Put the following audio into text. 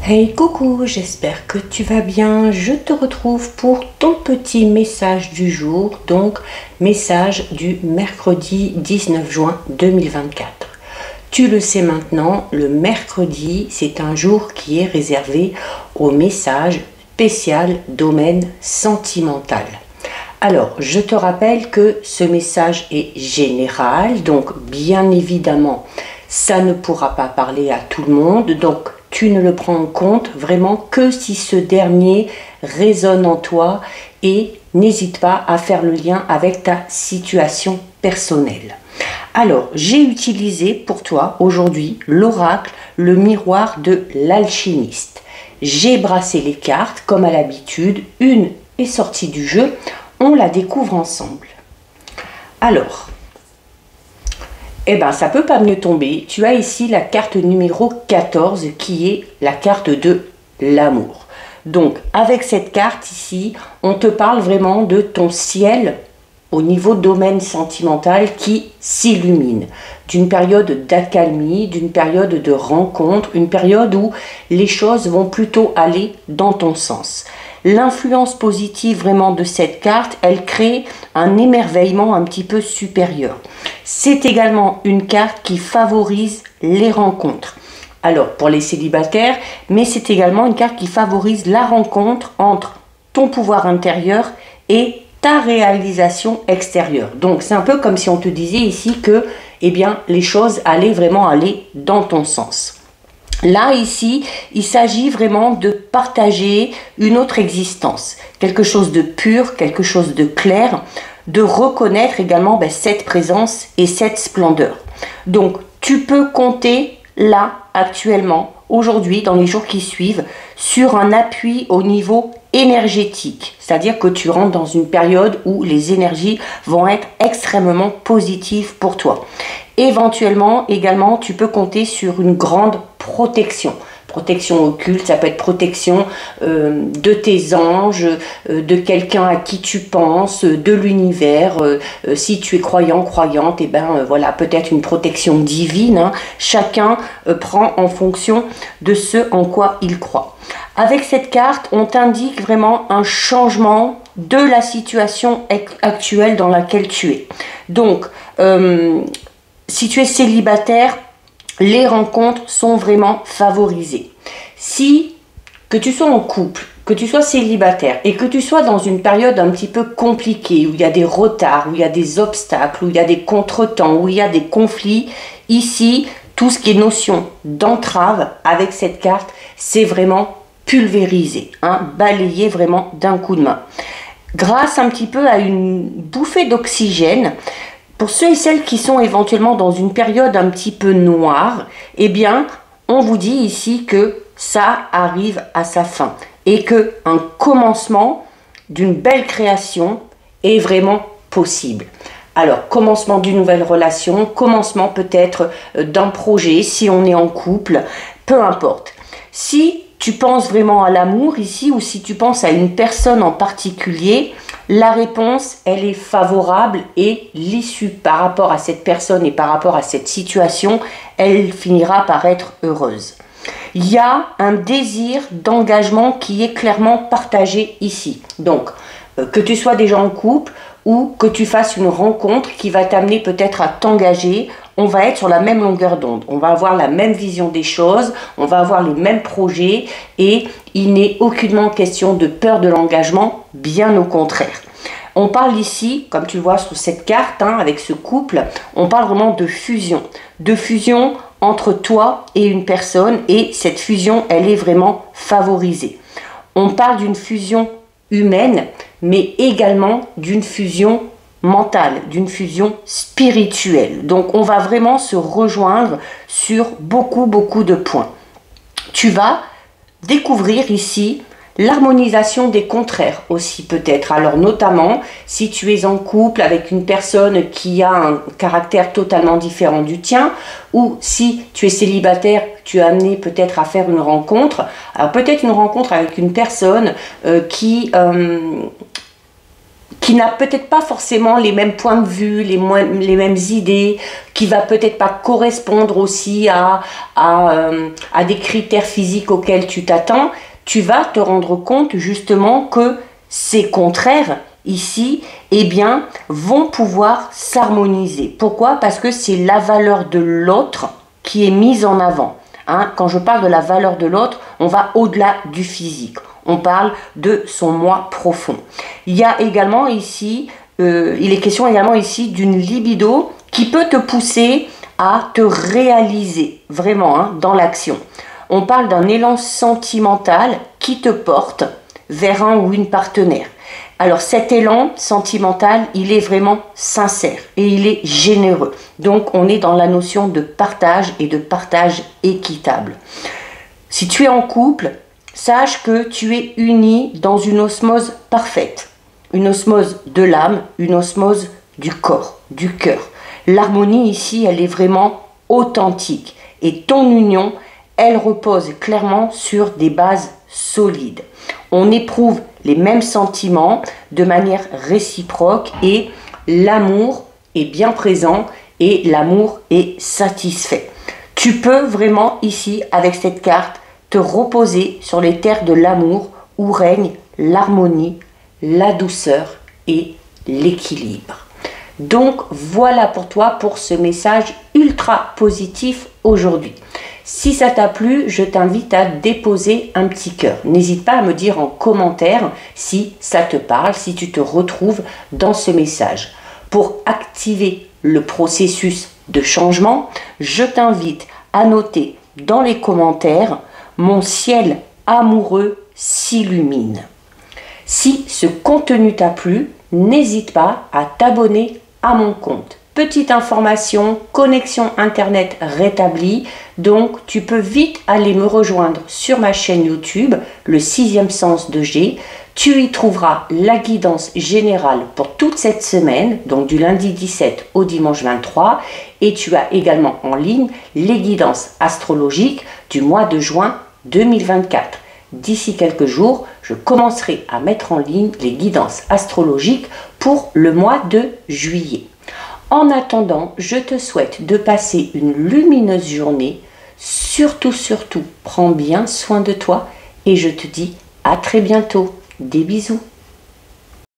Hey coucou, j'espère que tu vas bien. Je te retrouve pour ton petit message du jour, donc message du mercredi 19 juin 2024. Tu le sais maintenant, le mercredi, c'est un jour qui est réservé au message spécial domaine sentimental. Alors, je te rappelle que ce message est général, donc bien évidemment, ça ne pourra pas parler à tout le monde, donc tu ne le prends en compte vraiment que si ce dernier résonne en toi et n'hésite pas à faire le lien avec ta situation personnelle. Alors, j'ai utilisé pour toi aujourd'hui l'oracle, le miroir de l'alchimiste. J'ai brassé les cartes comme à l'habitude, une est sortie du jeu, on la découvre ensemble. Alors, ça peut pas mieux tomber. Tu as ici la carte numéro 14 qui est la carte de l'amour. Donc, avec cette carte ici, on te parle vraiment de ton ciel au niveau domaine sentimental qui s'illumine. D'une période d'accalmie, d'une période de rencontre, une période où les choses vont plutôt aller dans ton sens. L'influence positive vraiment de cette carte, elle crée un émerveillement un petit peu supérieur. C'est également une carte qui favorise les rencontres. Alors, pour les célibataires, mais c'est également une carte qui favorise la rencontre entre ton pouvoir intérieur et ta réalisation extérieure. Donc, c'est un peu comme si on te disait ici que, les choses allaient vraiment aller dans ton sens. Là, ici, il s'agit vraiment de partager une autre existence, quelque chose de pur, quelque chose de clair, de reconnaître également cette présence et cette splendeur. Donc, tu peux compter là, actuellement, aujourd'hui, dans les jours qui suivent, sur un appui au niveau énergétique. C'est-à-dire que tu rentres dans une période où les énergies vont être extrêmement positives pour toi. Éventuellement, également, tu peux compter sur une grande protection. Protection occulte, ça peut être protection de tes anges, de quelqu'un à qui tu penses, de l'univers. Si tu es croyant, croyante, voilà, peut-être une protection divine. Hein. Chacun prend en fonction de ce en quoi il croit. Avec cette carte, on t'indique vraiment un changement de la situation actuelle dans laquelle tu es. Donc, si tu es célibataire, les rencontres sont vraiment favorisées. Que tu sois en couple, que tu sois célibataire et que tu sois dans une période un petit peu compliquée, où il y a des retards, où il y a des obstacles, où il y a des contretemps, où il y a des conflits, ici, tout ce qui est notion d'entrave avec cette carte, c'est vraiment pulvérisé, balayé vraiment d'un coup de main. Grâce un petit peu à une bouffée d'oxygène, pour ceux et celles qui sont éventuellement dans une période un petit peu noire, on vous dit ici que ça arrive à sa fin et qu'un commencement d'une belle création est vraiment possible. Alors, commencement d'une nouvelle relation, commencement peut-être d'un projet, si on est en couple, peu importe. Si tu penses vraiment à l'amour ici ou si tu penses à une personne en particulier, la réponse, elle est favorable et l'issue par rapport à cette personne et par rapport à cette situation, elle finira par être heureuse. Il y a un désir d'engagement qui est clairement partagé ici. Donc, que tu sois déjà en couple ou que tu fasses une rencontre qui va t'amener peut-être à t'engager, on va être sur la même longueur d'onde. On va avoir la même vision des choses, on va avoir les mêmes projets et il n'est aucunement question de peur de l'engagement, bien au contraire. On parle ici, comme tu le vois sur cette carte, avec ce couple, on parle vraiment de fusion entre toi et une personne et cette fusion, elle est vraiment favorisée. On parle d'une fusion humaine, mais également d'une fusion mentale, d'une fusion spirituelle. Donc, on va vraiment se rejoindre sur beaucoup de points. Tu vas découvrir ici l'harmonisation des contraires aussi peut-être. Alors notamment, si tu es en couple avec une personne qui a un caractère totalement différent du tien, ou si tu es célibataire, tu es amené peut-être à faire une rencontre. Alors peut-être une rencontre avec une personne qui qui n'a peut-être pas forcément les mêmes points de vue, les mêmes idées, qui va peut-être pas correspondre aussi à des critères physiques auxquels tu t'attends, tu vas te rendre compte justement que ces contraires ici, eh bien, vont pouvoir s'harmoniser. Pourquoi? Parce que c'est la valeur de l'autre qui est mise en avant. Hein, quand je parle de la valeur de l'autre, on va au-delà du physique. On parle de son moi profond. Il y a également ici, il est question également ici d'une libido qui peut te pousser à te réaliser vraiment hein, dans l'action. On parle d'un élan sentimental qui te porte vers un ou une partenaire. Alors cet élan sentimental, il est vraiment sincère et il est généreux. Donc on est dans la notion de partage et de partage équitable. Si tu es en couple, sache que tu es uni dans une osmose parfaite. Une osmose de l'âme, une osmose du corps, du cœur. L'harmonie ici, elle est vraiment authentique. Et ton union, elle repose clairement sur des bases solides. On éprouve les mêmes sentiments de manière réciproque et l'amour est bien présent et l'amour est satisfait. Tu peux vraiment ici, avec cette carte, te reposer sur les terres de l'amour où règne l'harmonie, la douceur et l'équilibre. Donc voilà pour toi pour ce message ultra positif aujourd'hui. Si ça t'a plu, je t'invite à déposer un petit cœur. N'hésite pas à me dire en commentaire si ça te parle, si tu te retrouves dans ce message. Pour activer le processus de changement, je t'invite à noter dans les commentaires « Mon ciel amoureux s'illumine ». Si ce contenu t'a plu, n'hésite pas à t'abonner à mon compte. Petite information, connexion internet rétablie, donc tu peux vite aller me rejoindre sur ma chaîne YouTube, le 6e sens de G. Tu y trouveras la guidance générale pour toute cette semaine, donc du lundi 17 au dimanche 23, et tu as également en ligne les guidances astrologiques du mois de juin 2024. D'ici quelques jours, je commencerai à mettre en ligne les guidances astrologiques pour le mois de juillet. En attendant, je te souhaite de passer une lumineuse journée. Surtout, prends bien soin de toi et je te dis à très bientôt. Des bisous.